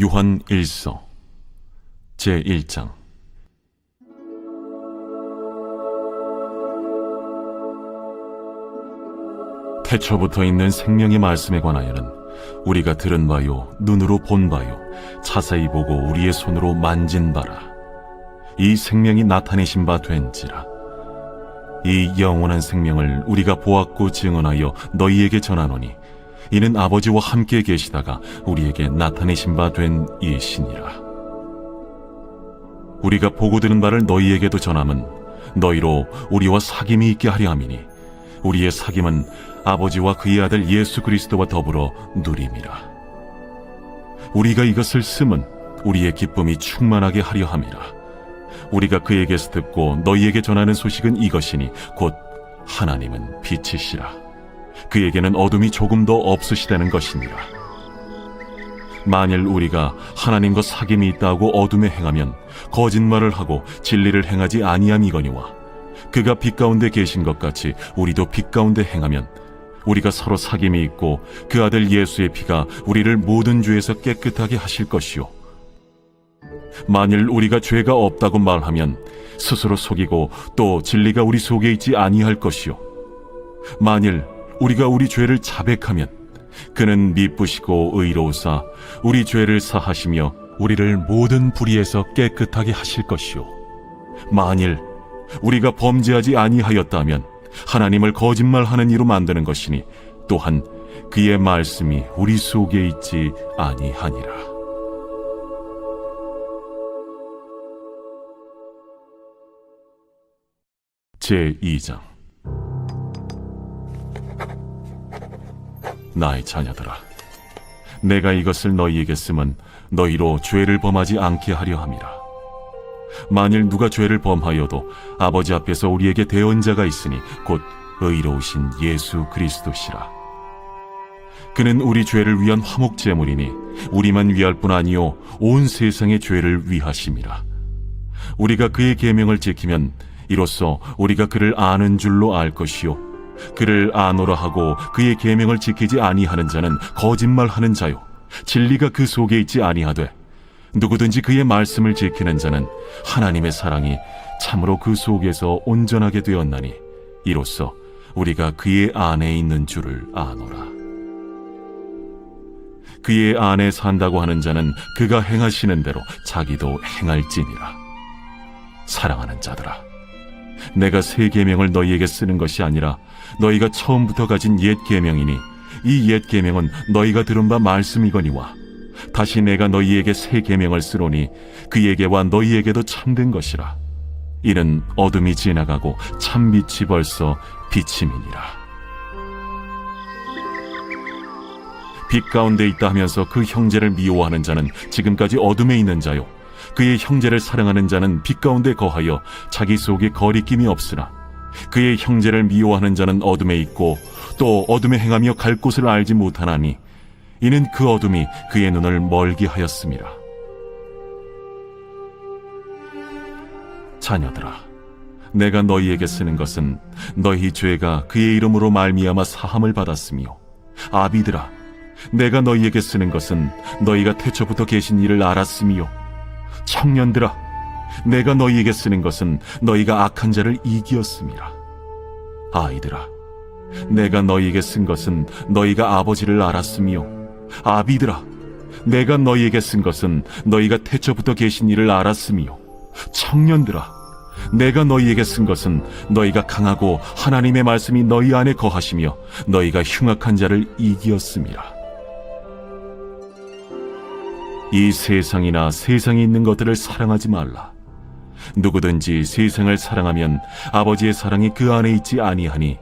요한 1서 제1장. 태초부터 있는 생명의 말씀에 관하여는 우리가 들은 바요 눈으로 본 바요 자세히 보고 우리의 손으로 만진 바라. 이 생명이 나타내신 바 된지라. 이 영원한 생명을 우리가 보았고 증언하여 너희에게 전하노니 이는 아버지와 함께 계시다가 우리에게 나타내신 바 된 이시니라. 우리가 보고 들은 바를 너희에게도 전함은 너희로 우리와 사귐이 있게 하려 함이니 우리의 사귐은 아버지와 그의 아들 예수 그리스도와 더불어 누림이라. 우리가 이것을 쓰면 우리의 기쁨이 충만하게 하려 함이라. 우리가 그에게서 듣고 너희에게 전하는 소식은 이것이니 곧 하나님은 빛이시라. 그에게는 어둠이 조금도 없으시다는 것이니라. 만일 우리가 하나님과 사귐이 있다고 어둠에 행하면 거짓말을 하고 진리를 행하지 아니함이거니와 그가 빛 가운데 계신 것 같이 우리도 빛 가운데 행하면 우리가 서로 사귐이 있고 그 아들 예수의 피가 우리를 모든 죄에서 깨끗하게 하실 것이요, 만일 우리가 죄가 없다고 말하면 스스로 속이고 또 진리가 우리 속에 있지 아니할 것이요, 만일 우리가 우리 죄를 자백하면 그는 미쁘시고 의로우사 우리 죄를 사하시며 우리를 모든 불의에서 깨끗하게 하실 것이요, 만일 우리가 범죄하지 아니하였다면 하나님을 거짓말하는 이로 만드는 것이니 또한 그의 말씀이 우리 속에 있지 아니하니라. 제2장. 나의 자녀들아, 내가 이것을 너희에게 쓰면 너희로 죄를 범하지 않게 하려 함이라. 만일 누가 죄를 범하여도 아버지 앞에서 우리에게 대언자가 있으니 곧 의로우신 예수 그리스도시라. 그는 우리 죄를 위한 화목제물이니 우리만 위할 뿐 아니요 온 세상의 죄를 위하심이라. 우리가 그의 계명을 지키면 이로써 우리가 그를 아는 줄로 알 것이요, 그를 아노라 하고 그의 계명을 지키지 아니하는 자는 거짓말하는 자요 진리가 그 속에 있지 아니하되 누구든지 그의 말씀을 지키는 자는 하나님의 사랑이 참으로 그 속에서 온전하게 되었나니 이로써 우리가 그의 안에 있는 줄을 아노라. 그의 안에 산다고 하는 자는 그가 행하시는 대로 자기도 행할지니라. 사랑하는 자들아, 내가 새 계명을 너희에게 쓰는 것이 아니라 너희가 처음부터 가진 옛 계명이니 이 옛 계명은 너희가 들은 바 말씀이거니와 다시 내가 너희에게 새 계명을 쓰노니 그에게와 너희에게도 참된 것이라. 이는 어둠이 지나가고 참빛이 벌써 비침이니라. 빛 가운데 있다 하면서 그 형제를 미워하는 자는 지금까지 어둠에 있는 자요, 그의 형제를 사랑하는 자는 빛 가운데 거하여 자기 속에 거리낌이 없으나 그의 형제를 미워하는 자는 어둠에 있고 또 어둠에 행하며 갈 곳을 알지 못하나니 이는 그 어둠이 그의 눈을 멀게 하였음이라. 자녀들아, 내가 너희에게 쓰는 것은 너희 죄가 그의 이름으로 말미암아 사함을 받았으며, 아비들아, 내가 너희에게 쓰는 것은 너희가 태초부터 계신 이를 알았으며, 청년들아, 내가 너희에게 쓰는 것은 너희가 악한 자를 이기었음이라. 아이들아, 내가 너희에게 쓴 것은 너희가 아버지를 알았으며, 아비들아, 내가 너희에게 쓴 것은 너희가 태초부터 계신 이를 알았으며, 청년들아, 내가 너희에게 쓴 것은 너희가 강하고 하나님의 말씀이 너희 안에 거하시며 너희가 흉악한 자를 이기었음이라. 이 세상이나 세상에 있는 것들을 사랑하지 말라. 누구든지 세상을 사랑하면 아버지의 사랑이 그 안에 있지 아니하니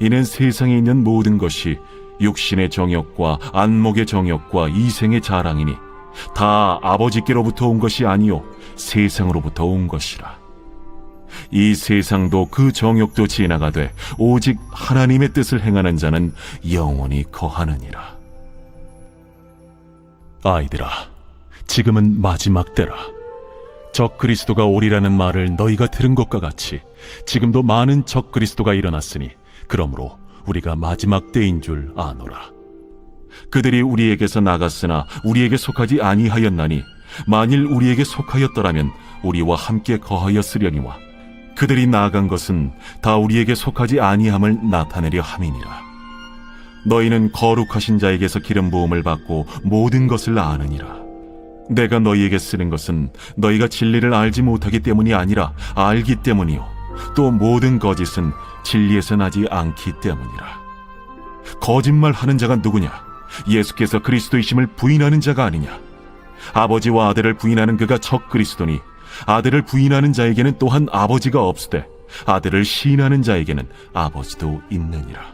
이는 세상에 있는 모든 것이 육신의 정욕과 안목의 정욕과 이생의 자랑이니 다 아버지께로부터 온 것이 아니요 세상으로부터 온 것이라. 이 세상도 그 정욕도 지나가되 오직 하나님의 뜻을 행하는 자는 영원히 거하느니라. 아이들아, 지금은 마지막 때라. 적 그리스도가 오리라는 말을 너희가 들은 것과 같이 지금도 많은 적 그리스도가 일어났으니 그러므로 우리가 마지막 때인 줄 아노라. 그들이 우리에게서 나갔으나 우리에게 속하지 아니하였나니 만일 우리에게 속하였더라면 우리와 함께 거하였으려니와 그들이 나아간 것은 다 우리에게 속하지 아니함을 나타내려 함이니라. 너희는 거룩하신 자에게서 기름 부음을 받고 모든 것을 아느니라. 내가 너희에게 쓰는 것은 너희가 진리를 알지 못하기 때문이 아니라 알기 때문이요 또 모든 거짓은 진리에서 나지 않기 때문이라. 거짓말하는 자가 누구냐? 예수께서 그리스도이심을 부인하는 자가 아니냐? 아버지와 아들을 부인하는 그가 적 그리스도니 아들을 부인하는 자에게는 또한 아버지가 없으되 아들을 시인하는 자에게는 아버지도 있느니라.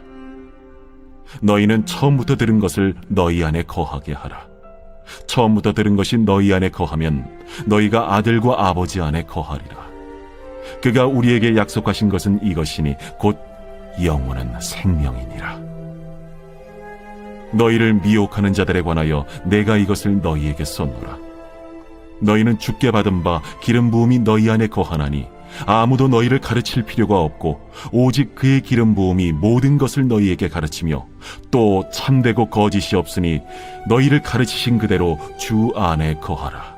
너희는 처음부터 들은 것을 너희 안에 거하게 하라. 처음부터 들은 것이 너희 안에 거하면 너희가 아들과 아버지 안에 거하리라. 그가 우리에게 약속하신 것은 이것이니 곧 영원한 생명이니라. 너희를 미혹하는 자들에 관하여 내가 이것을 너희에게 썼노라. 너희는 주께 받은 바 기름 부음이 너희 안에 거하나니 아무도 너희를 가르칠 필요가 없고 오직 그의 기름 부음이 모든 것을 너희에게 가르치며 또 참되고 거짓이 없으니 너희를 가르치신 그대로 주 안에 거하라.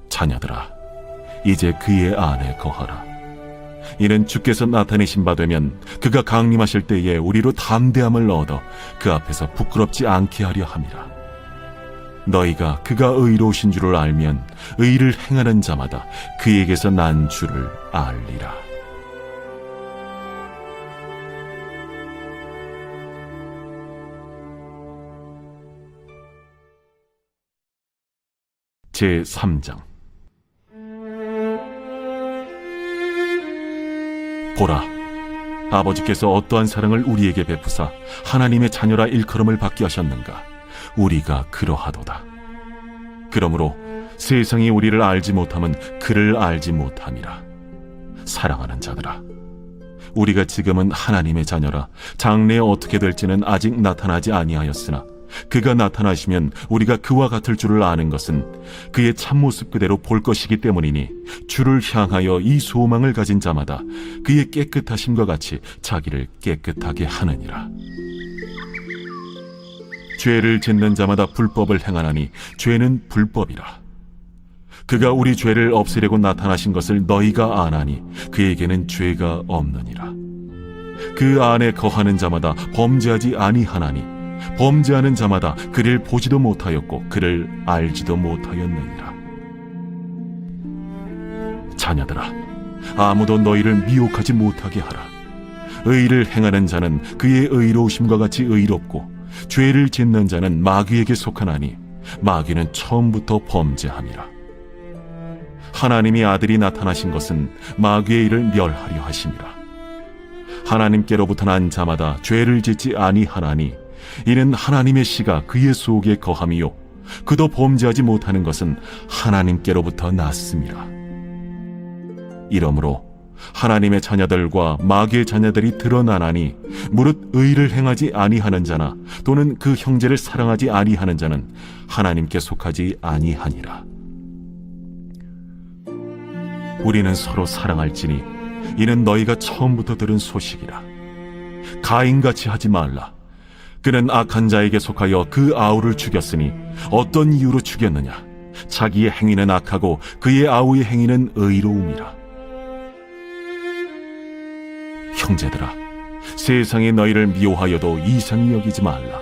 자녀들아, 이제 그의 안에 거하라. 이는 주께서 나타내신 바 되면 그가 강림하실 때에 우리로 담대함을 얻어 그 앞에서 부끄럽지 않게 하려 함이라. 너희가 그가 의로우신 줄을 알면 의를 행하는 자마다 그에게서 난 줄을 알리라. 제3장. 보라, 아버지께서 어떠한 사랑을 우리에게 베푸사 하나님의 자녀라 일컬음을 받게 하셨는가? 우리가 그러하도다. 그러므로 세상이 우리를 알지 못함은 그를 알지 못함이라. 사랑하는 자들아, 우리가 지금은 하나님의 자녀라 장래에 어떻게 될지는 아직 나타나지 아니하였으나 그가 나타나시면 우리가 그와 같을 줄을 아는 것은 그의 참모습 그대로 볼 것이기 때문이니 주를 향하여 이 소망을 가진 자마다 그의 깨끗하심과 같이 자기를 깨끗하게 하느니라. 죄를 짓는 자마다 불법을 행하나니 죄는 불법이라. 그가 우리 죄를 없애려고 나타나신 것을 너희가 아나니 그에게는 죄가 없느니라. 그 안에 거하는 자마다 범죄하지 아니하나니 범죄하는 자마다 그를 보지도 못하였고 그를 알지도 못하였느니라. 자녀들아, 아무도 너희를 미혹하지 못하게 하라. 의를 행하는 자는 그의 의로우심과 같이 의롭고 죄를 짓는 자는 마귀에게 속하나니 마귀는 처음부터 범죄함이라. 하나님이 아들이 나타나신 것은 마귀의 일을 멸하려 하심이라. 하나님께로부터 난 자마다 죄를 짓지 아니하나니 이는 하나님의 씨가 그의 속에 거함이요 그도 범죄하지 못하는 것은 하나님께로부터 났음이라. 이러므로 하나님의 자녀들과 마귀의 자녀들이 드러나나니 무릇 의를 행하지 아니하는 자나 또는 그 형제를 사랑하지 아니하는 자는 하나님께 속하지 아니하니라. 우리는 서로 사랑할지니 이는 너희가 처음부터 들은 소식이라. 가인같이 하지 말라. 그는 악한 자에게 속하여 그 아우를 죽였으니 어떤 이유로 죽였느냐? 자기의 행위는 악하고 그의 아우의 행위는 의로움이라. 형제들아, 세상이 너희를 미워하여도 이상히 여기지 말라.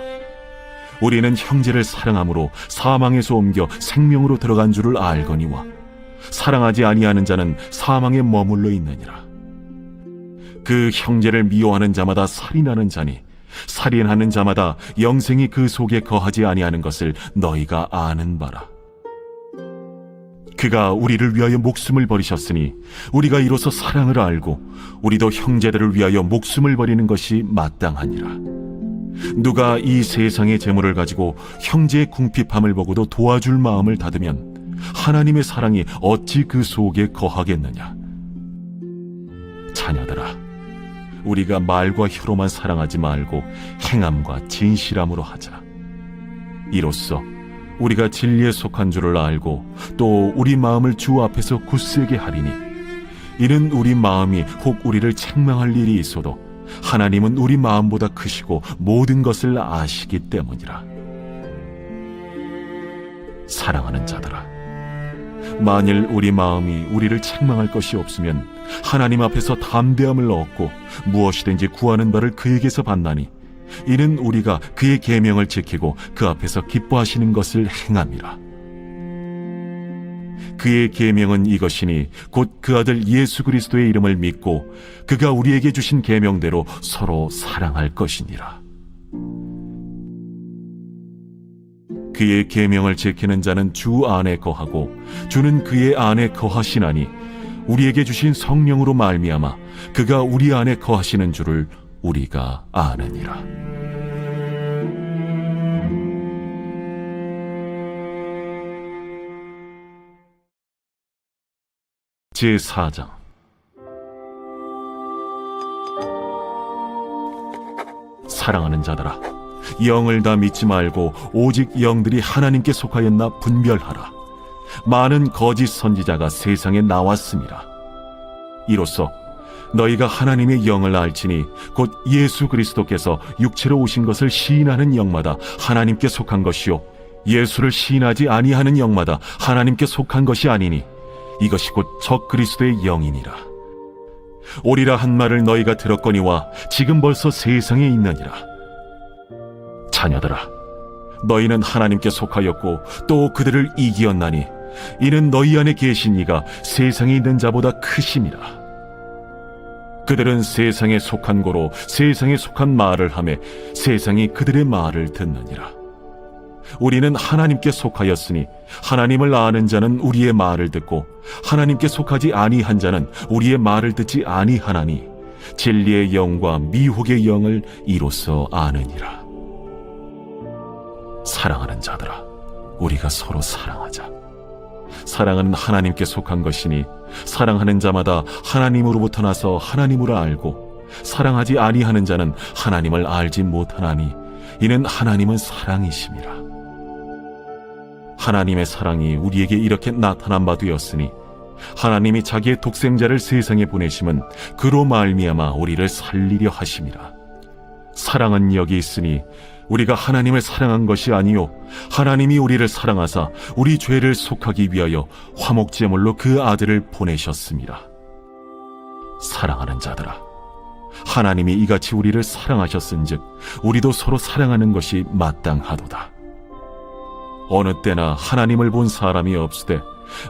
우리는 형제를 사랑함으로 사망에서 옮겨 생명으로 들어간 줄을 알거니와 사랑하지 아니하는 자는 사망에 머물러 있느니라. 그 형제를 미워하는 자마다 살인하는 자니 살인하는 자마다 영생이 그 속에 거하지 아니하는 것을 너희가 아는 바라. 그가 우리를 위하여 목숨을 버리셨으니 우리가 이로써 사랑을 알고 우리도 형제들을 위하여 목숨을 버리는 것이 마땅하니라. 누가 이 세상의 재물을 가지고 형제의 궁핍함을 보고도 도와줄 마음을 닫으면 하나님의 사랑이 어찌 그 속에 거하겠느냐. 자녀들아, 우리가 말과 혀로만 사랑하지 말고 행함과 진실함으로 하자. 이로써 우리가 진리에 속한 줄을 알고 또 우리 마음을 주 앞에서 굳세게 하리니 이는 우리 마음이 혹 우리를 책망할 일이 있어도 하나님은 우리 마음보다 크시고 모든 것을 아시기 때문이라. 사랑하는 자들아, 만일 우리 마음이 우리를 책망할 것이 없으면 하나님 앞에서 담대함을 얻고 무엇이든지 구하는 바를 그에게서 받나니, 이는 우리가 그의 계명을 지키고 그 앞에서 기뻐하시는 것을 행함이라. 그의 계명은 이것이니 곧 그 아들 예수 그리스도의 이름을 믿고 그가 우리에게 주신 계명대로 서로 사랑할 것이니라. 그의 계명을 지키는 자는 주 안에 거하고 주는 그의 안에 거하시나니, 우리에게 주신 성령으로 말미암아 그가 우리 안에 거하시는 줄을 우리가 아느니라. 제4장. 사랑하는 자들아, 영을 다 믿지 말고 오직 영들이 하나님께 속하였나 분별하라. 많은 거짓 선지자가 세상에 나왔습니다. 이로써 너희가 하나님의 영을 알지니 곧 예수 그리스도께서 육체로 오신 것을 시인하는 영마다 하나님께 속한 것이요, 예수를 시인하지 아니하는 영마다 하나님께 속한 것이 아니니, 이것이 곧 적 그리스도의 영이니라. 오리라 한 말을 너희가 들었거니와 지금 벌써 세상에 있느니라. 자녀들아, 너희는 하나님께 속하였고 또 그들을 이기었나니, 이는 너희 안에 계신 이가 세상에 있는 자보다 크심이라. 그들은 세상에 속한 고로 세상에 속한 말을 하며 세상이 그들의 말을 듣느니라. 우리는 하나님께 속하였으니 하나님을 아는 자는 우리의 말을 듣고 하나님께 속하지 아니한 자는 우리의 말을 듣지 아니하나니, 진리의 영과 미혹의 영을 이로써 아느니라. 사랑하는 자들아, 우리가 서로 사랑하자. 사랑은 하나님께 속한 것이니 사랑하는 자마다 하나님으로부터 나서 하나님으로 알고, 사랑하지 아니하는 자는 하나님을 알지 못하나니, 이는 하나님은 사랑이심이라. 하나님의 사랑이 우리에게 이렇게 나타난 바 되었으니, 하나님이 자기의 독생자를 세상에 보내심은 그로 말미암아 우리를 살리려 하심이라. 사랑은 여기 있으니 우리가 하나님을 사랑한 것이 아니요, 하나님이 우리를 사랑하사 우리 죄를 속하기 위하여 화목제물로 그 아들을 보내셨습니다. 사랑하는 자들아, 하나님이 이같이 우리를 사랑하셨은즉 우리도 서로 사랑하는 것이 마땅하도다. 어느 때나 하나님을 본 사람이 없으되,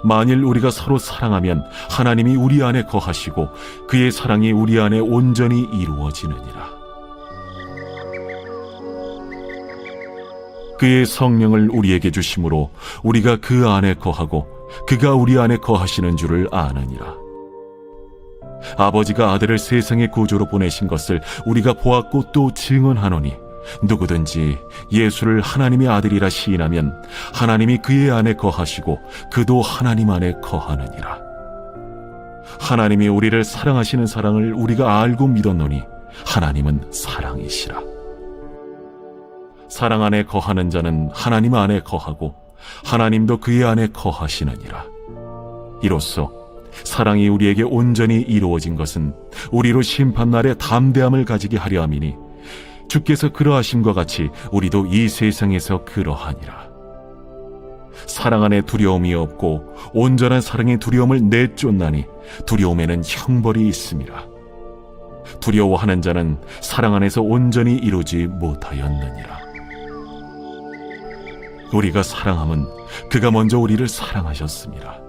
만일 우리가 서로 사랑하면 하나님이 우리 안에 거하시고 그의 사랑이 우리 안에 온전히 이루어지느니라. 그의 성령을 우리에게 주심으로 우리가 그 안에 거하고 그가 우리 안에 거하시는 줄을 아느니라. 아버지가 아들을 세상의 구주로 보내신 것을 우리가 보았고 또 증언하노니, 누구든지 예수를 하나님의 아들이라 시인하면 하나님이 그의 안에 거하시고 그도 하나님 안에 거하느니라. 하나님이 우리를 사랑하시는 사랑을 우리가 알고 믿었노니, 하나님은 사랑이시라. 사랑 안에 거하는 자는 하나님 안에 거하고 하나님도 그의 안에 거하시느니라. 이로써 사랑이 우리에게 온전히 이루어진 것은 우리로 심판날에 담대함을 가지게 하려 함이니, 주께서 그러하심과 같이 우리도 이 세상에서 그러하니라. 사랑 안에 두려움이 없고 온전한 사랑의 두려움을 내쫓나니, 두려움에는 형벌이 있음이라. 두려워하는 자는 사랑 안에서 온전히 이루지 못하였느니라. 우리가 사랑함은 그가 먼저 우리를 사랑하셨습니다.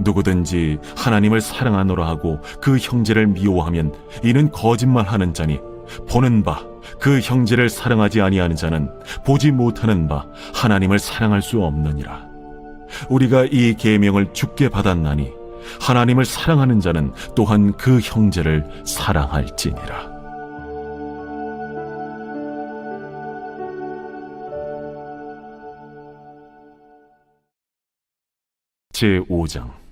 누구든지 하나님을 사랑하노라 하고 그 형제를 미워하면 이는 거짓말하는 자니, 보는 바 그 형제를 사랑하지 아니하는 자는 보지 못하는 바 하나님을 사랑할 수 없느니라. 우리가 이 계명을 주께 받았나니, 하나님을 사랑하는 자는 또한 그 형제를 사랑할지니라. 제5장.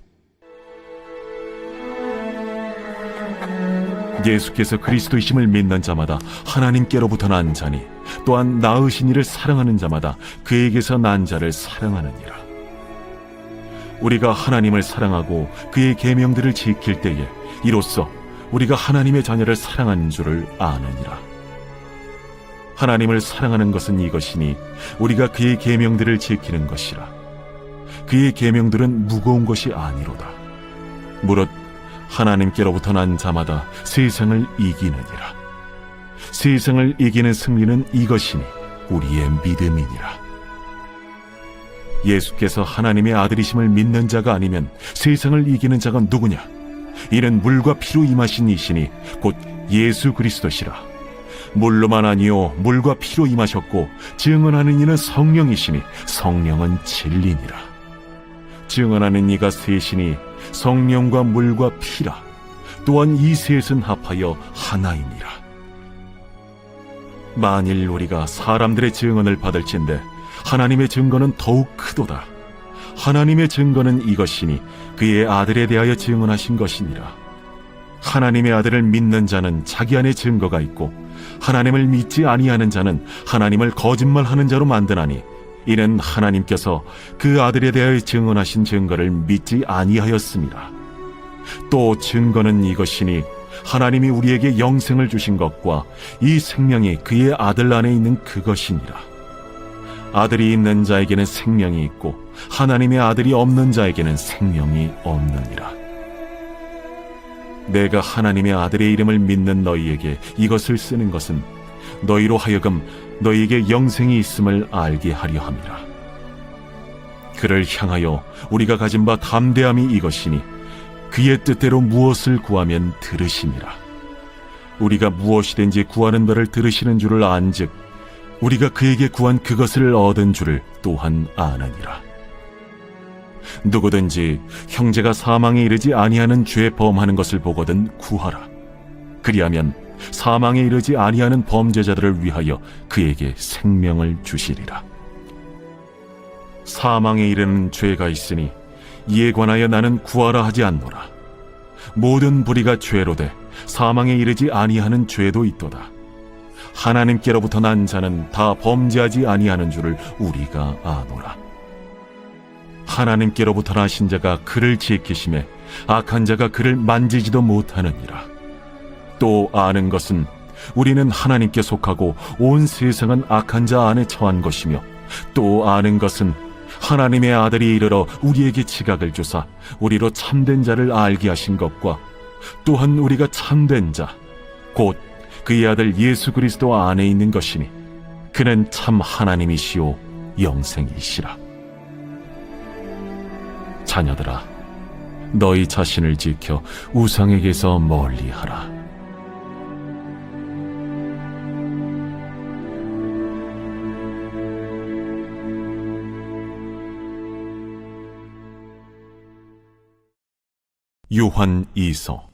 예수께서 그리스도이심을 믿는 자마다 하나님께로부터 난 자니, 또한 낳으신 이를 사랑하는 자마다 그에게서 난 자를 사랑하느니라. 우리가 하나님을 사랑하고 그의 계명들을 지킬 때에 이로써 우리가 하나님의 자녀를 사랑하는 줄을 아느니라. 하나님을 사랑하는 것은 이것이니 우리가 그의 계명들을 지키는 것이라. 그의 계명들은 무거운 것이 아니로다. 무릇 하나님께로부터 난 자마다 세상을 이기느니라. 세상을 이기는 승리는 이것이니 우리의 믿음이니라. 예수께서 하나님의 아들이심을 믿는 자가 아니면 세상을 이기는 자가 누구냐? 이는 물과 피로 임하신 이시니 곧 예수 그리스도시라. 물로만 아니요 물과 피로 임하셨고 증언하는 이는 성령이시니 성령은 진리니라. 증언하는 이가 셋이니 성령과 물과 피라. 또한 이 셋은 합하여 하나이니라. 만일 우리가 사람들의 증언을 받을진대 하나님의 증거는 더욱 크도다. 하나님의 증거는 이것이니 그의 아들에 대하여 증언하신 것이니라. 하나님의 아들을 믿는 자는 자기 안에 증거가 있고 하나님을 믿지 아니하는 자는 하나님을 거짓말하는 자로 만드나니 이는 하나님께서 그 아들에 대하여 증언하신 증거를 믿지 아니하였습니다. 또 증거는 이것이니 하나님이 우리에게 영생을 주신 것과 이 생명이 그의 아들 안에 있는 그것이니라. 아들이 있는 자에게는 생명이 있고 하나님의 아들이 없는 자에게는 생명이 없느니라. 내가 하나님의 아들의 이름을 믿는 너희에게 이것을 쓰는 것은 너희로 하여금 너희에게 영생이 있음을 알게 하려 함이라. 그를 향하여 우리가 가진 바 담대함이 이것이니 그의 뜻대로 무엇을 구하면 들으심이라. 우리가 무엇이든지 구하는 바를 들으시는 줄을 안즉 우리가 그에게 구한 그것을 얻은 줄을 또한 아느니라. 누구든지 형제가 사망에 이르지 아니하는 죄 범하는 것을 보거든 구하라. 그리하면 사망에 이르지 아니하는 범죄자들을 위하여 그에게 생명을 주시리라. 사망에 이르는 죄가 있으니 이에 관하여 나는 구하라 하지 않노라. 모든 불의가 죄로 돼 사망에 이르지 아니하는 죄도 있도다. 하나님께로부터 난 자는 다 범죄하지 아니하는 줄을 우리가 아노라. 하나님께로부터 나신 자가 그를 지키심에 악한 자가 그를 만지지도 못하느니라. 또 아는 것은 우리는 하나님께 속하고 온 세상은 악한 자 안에 처한 것이며 또 아는 것은 하나님의 아들이 이르러 우리에게 지각을 주사 우리로 참된 자를 알게 하신 것과 또한 우리가 참된 자 곧 그의 아들 예수 그리스도 안에 있는 것이니 그는 참 하나님이시오 영생이시라. 자녀들아, 너희 자신을 지켜 우상에게서 멀리하라. 요한 2서.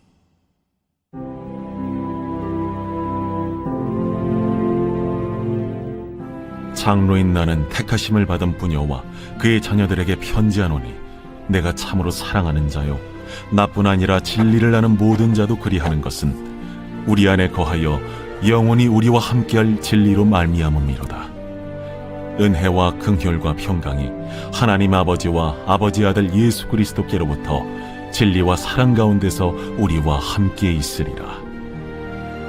장로인 나는 택하심을 받은 부녀와 그의 자녀들에게 편지하노니 내가 참으로 사랑하는 자요 나뿐 아니라 진리를 아는 모든 자도 그리하는 것은 우리 안에 거하여 영원히 우리와 함께할 진리로 말미암음이로다. 은혜와 긍휼과 평강이 하나님 아버지와 아버지 아들 예수 그리스도께로부터 진리와 사랑 가운데서 우리와 함께 있으리라.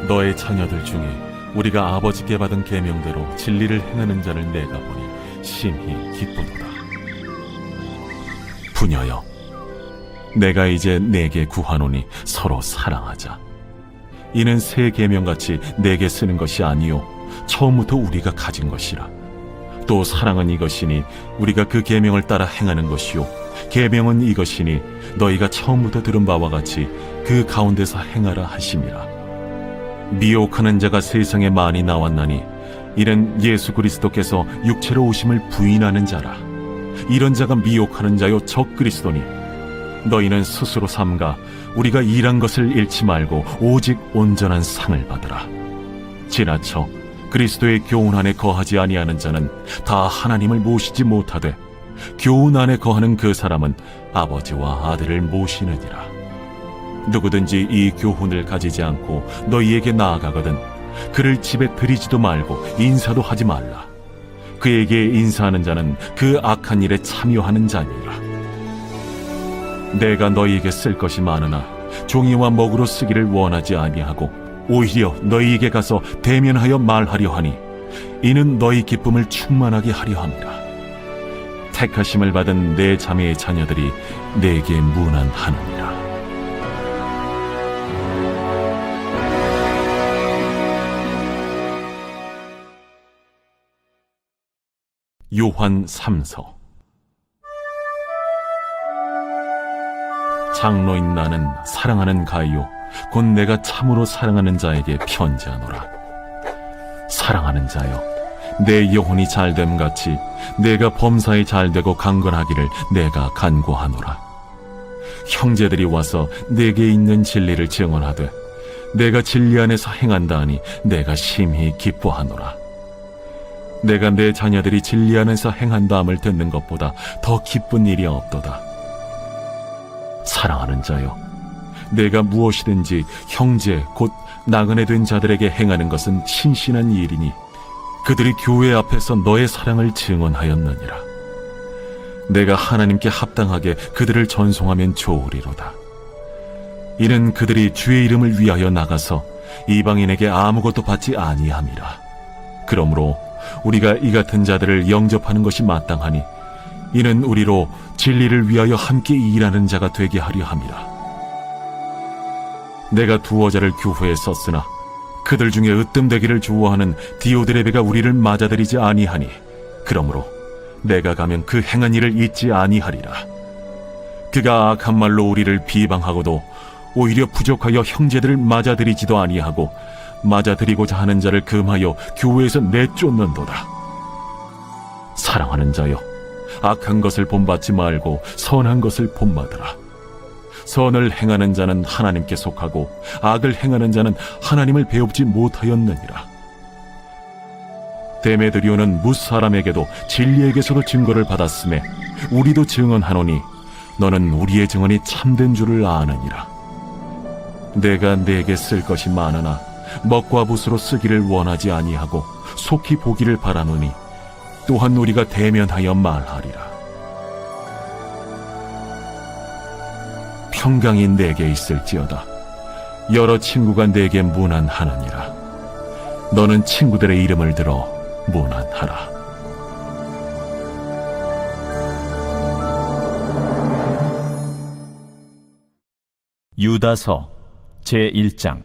너의 자녀들 중에 우리가 아버지께 받은 계명대로 진리를 행하는 자를 내가 보니 심히 기쁘도다. 부녀여, 내가 이제 내게 구하노니 서로 사랑하자. 이는 새 계명같이 내게 쓰는 것이 아니요 처음부터 우리가 가진 것이라. 또 사랑은 이것이니 우리가 그 계명을 따라 행하는 것이요 계명은 이것이니 너희가 처음부터 들은 바와 같이 그 가운데서 행하라 하심이라. 미혹하는 자가 세상에 많이 나왔나니 이는 예수 그리스도께서 육체로 오심을 부인하는 자라. 이런 자가 미혹하는 자요 적 그리스도니 너희는 스스로 삼가 우리가 일한 것을 잃지 말고 오직 온전한 상을 받으라. 지나쳐 그리스도의 교훈 안에 거하지 아니하는 자는 다 하나님을 모시지 못하되 교훈 안에 거하는 그 사람은 아버지와 아들을 모시느니라. 누구든지 이 교훈을 가지지 않고 너희에게 나아가거든 그를 집에 들이지도 말고 인사도 하지 말라. 그에게 인사하는 자는 그 악한 일에 참여하는 자니라. 내가 너희에게 쓸 것이 많으나 종이와 먹으로 쓰기를 원하지 아니하고 오히려 너희에게 가서 대면하여 말하려 하니 이는 너희 기쁨을 충만하게 하려 함이라. 택하심을 받은 내 자매의 자녀들이 내게 문안하느니라. 요한 3서. 장로인 나는 사랑하는 가이요 곧 내가 참으로 사랑하는 자에게 편지하노라. 사랑하는 자여, 내 영혼이 잘됨 같이 내가 범사에 잘되고 강건하기를 내가 간구하노라. 형제들이 와서 내게 있는 진리를 증언하되 내가 진리 안에서 행한다 하니 내가 심히 기뻐하노라. 내가 내 자녀들이 진리 안에서 행한다함을 듣는 것보다 더 기쁜 일이 없도다. 사랑하는 자여, 내가 무엇이든지 형제 곧 나그네 된 자들에게 행하는 것은 신신한 일이니 그들이 교회 앞에서 너의 사랑을 증언하였느니라. 내가 하나님께 합당하게 그들을 전송하면 좋으리로다. 이는 그들이 주의 이름을 위하여 나가서 이방인에게 아무것도 받지 아니함이라. 그러므로 우리가 이 같은 자들을 영접하는 것이 마땅하니 이는 우리로 진리를 위하여 함께 일하는 자가 되게 하려 함이라. 내가 두어 자를 교회에 썼으나 그들 중에 으뜸되기를 좋아하는 디오드레베가 우리를 맞아들이지 아니하니 그러므로 내가 가면 그 행한 일을 잊지 아니하리라. 그가 악한 말로 우리를 비방하고도 오히려 부족하여 형제들을 맞아들이지도 아니하고 맞아들이고자 하는 자를 금하여 교회에서 내쫓는도다. 사랑하는 자여, 악한 것을 본받지 말고 선한 것을 본받으라. 선을 행하는 자는 하나님께 속하고 악을 행하는 자는 하나님을 배웁지 못하였느니라. 데메드리오는 뭇사람에게도 진리에게서도 증거를 받았음에 우리도 증언하노니 너는 우리의 증언이 참된 줄을 아느니라. 내가 네게 쓸 것이 많으나 먹과 붓으로 쓰기를 원하지 아니하고 속히 보기를 바라노니 또한 우리가 대면하여 말하리라. 평강이 내게 있을지어다. 여러 친구가 내게 문안하느니라. 너는 친구들의 이름을 들어 문안하라. 유다서 제1장.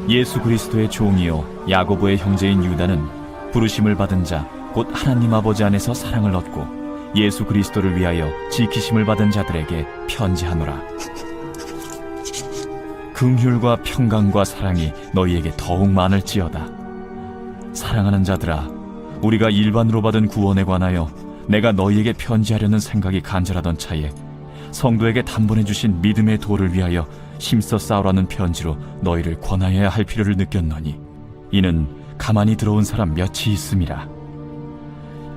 예수 그리스도의 종이요 야고보의 형제인 유다는 부르심을 받은 자 곧 하나님 아버지 안에서 사랑을 얻고 예수 그리스도를 위하여 지키심을 받은 자들에게 편지하노라. 긍휼과 평강과 사랑이 너희에게 더욱 많을지어다. 사랑하는 자들아, 우리가 일반으로 받은 구원에 관하여 내가 너희에게 편지하려는 생각이 간절하던 차에 성도에게 단번에 주신 믿음의 도를 위하여 힘써 싸우라는 편지로 너희를 권하여야 할 필요를 느꼈노니 이는 가만히 들어온 사람 몇이 있음이라.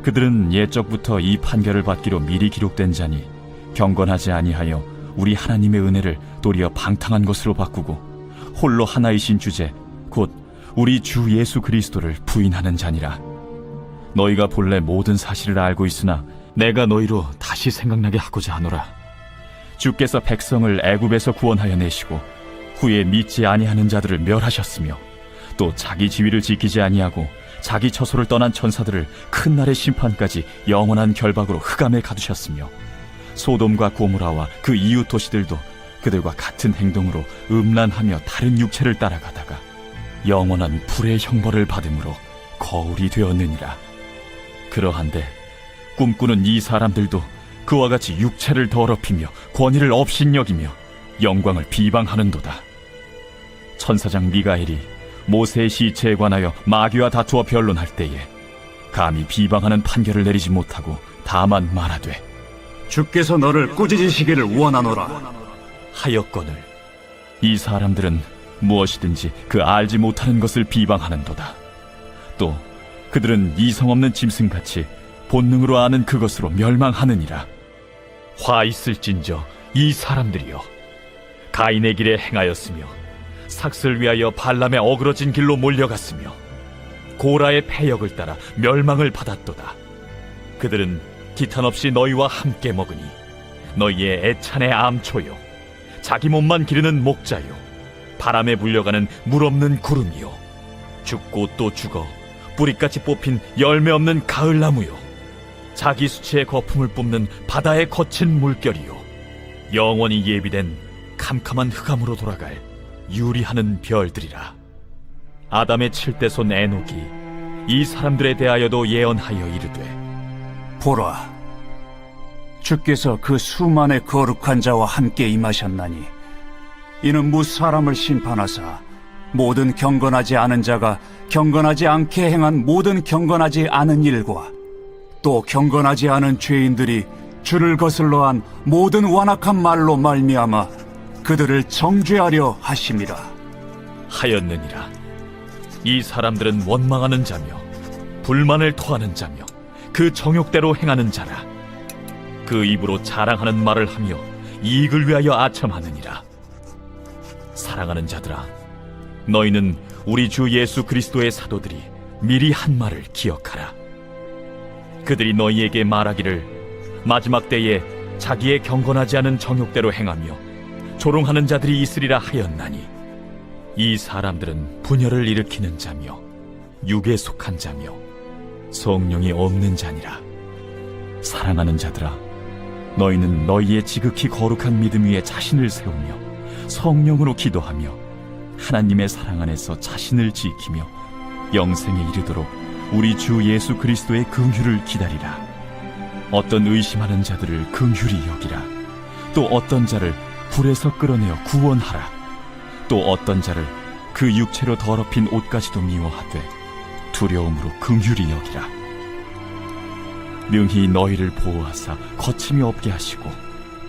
그들은 옛적부터 이 판결을 받기로 미리 기록된 자니 경건하지 아니하여 우리 하나님의 은혜를 도리어 방탕한 것으로 바꾸고 홀로 하나이신 주제 곧 우리 주 예수 그리스도를 부인하는 자니라. 너희가 본래 모든 사실을 알고 있으나 내가 너희로 다시 생각나게 하고자 하노라. 주께서 백성을 애굽에서 구원하여 내시고 후에 믿지 아니하는 자들을 멸하셨으며 또 자기 지위를 지키지 아니하고 자기 처소를 떠난 천사들을 큰 날의 심판까지 영원한 결박으로 흑암에 가두셨으며 소돔과 고모라와 그 이웃 도시들도 그들과 같은 행동으로 음란하며 다른 육체를 따라가다가 영원한 불의 형벌을 받음으로 거울이 되었느니라. 그러한데 꿈꾸는 이 사람들도 그와 같이 육체를 더럽히며 권위를 업신여기며 영광을 비방하는도다. 천사장 미가엘이 모세의 시체에 관하여 마귀와 다투어 변론할 때에 감히 비방하는 판결을 내리지 못하고 다만 말하되 주께서 너를 꾸짖으시기를 원하노라 하였거늘 이 사람들은 무엇이든지 그 알지 못하는 것을 비방하는도다. 또 그들은 이성없는 짐승같이 본능으로 아는 그것으로 멸망하느니라. 화 있을진저 이 사람들이여, 가인의 길에 행하였으며 삭슬 위하여 발람의 어그러진 길로 몰려갔으며 고라의 패역을 따라 멸망을 받았도다. 그들은 기탄 없이 너희와 함께 먹으니 너희의 애찬의 암초요, 자기 몸만 기르는 목자요, 바람에 불려가는 물 없는 구름이요, 죽고 또 죽어 뿌리까지 뽑힌 열매 없는 가을나무요, 자기 수치의 거품을 뿜는 바다의 거친 물결이요, 영원히 예비된 캄캄한 흑암으로 돌아갈 유리하는 별들이라. 아담의 7대손 에녹이 이 사람들에 대하여도 예언하여 이르되, 보라, 주께서 그 수만의 거룩한 자와 함께 임하셨나니 이는 무 사람을 심판하사 모든 경건하지 않은 자가 경건하지 않게 행한 모든 경건하지 않은 일과 또 경건하지 않은 죄인들이 주를 거슬러 한 모든 완악한 말로 말미암아 그들을 정죄하려 하심이라 하였느니라. 이 사람들은 원망하는 자며 불만을 토하는 자며 그 정욕대로 행하는 자라. 그 입으로 자랑하는 말을 하며 이익을 위하여 아첨하느니라. 사랑하는 자들아, 너희는 우리 주 예수 그리스도의 사도들이 미리 한 말을 기억하라. 그들이 너희에게 말하기를 마지막 때에 자기의 경건하지 않은 정욕대로 행하며 조롱하는 자들이 있으리라 하였나니, 이 사람들은 분열을 일으키는 자며 육에 속한 자며 성령이 없는 자니라. 사랑하는 자들아, 너희는 너희의 지극히 거룩한 믿음 위에 자신을 세우며 성령으로 기도하며 하나님의 사랑 안에서 자신을 지키며 영생에 이르도록 우리 주 예수 그리스도의 긍휼을 기다리라. 어떤 의심하는 자들을 긍휼히 여기라. 또 어떤 자를 불에서 끌어내어 구원하라. 또 어떤 자를 그 육체로 더럽힌 옷까지도 미워하되 두려움으로 긍휼히 여기라. 능히 너희를 보호하사 거침이 없게 하시고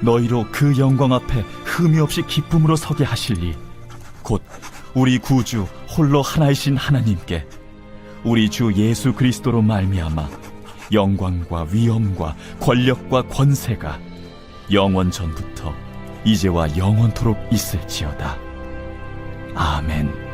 너희로 그 영광 앞에 흠이 없이 기쁨으로 서게 하실리, 곧 우리 구주 홀로 하나이신 하나님께 우리 주 예수 그리스도로 말미암아 영광과 위엄과 권력과 권세가 영원 전부터 이제와 영원토록 있을지어다. 아멘.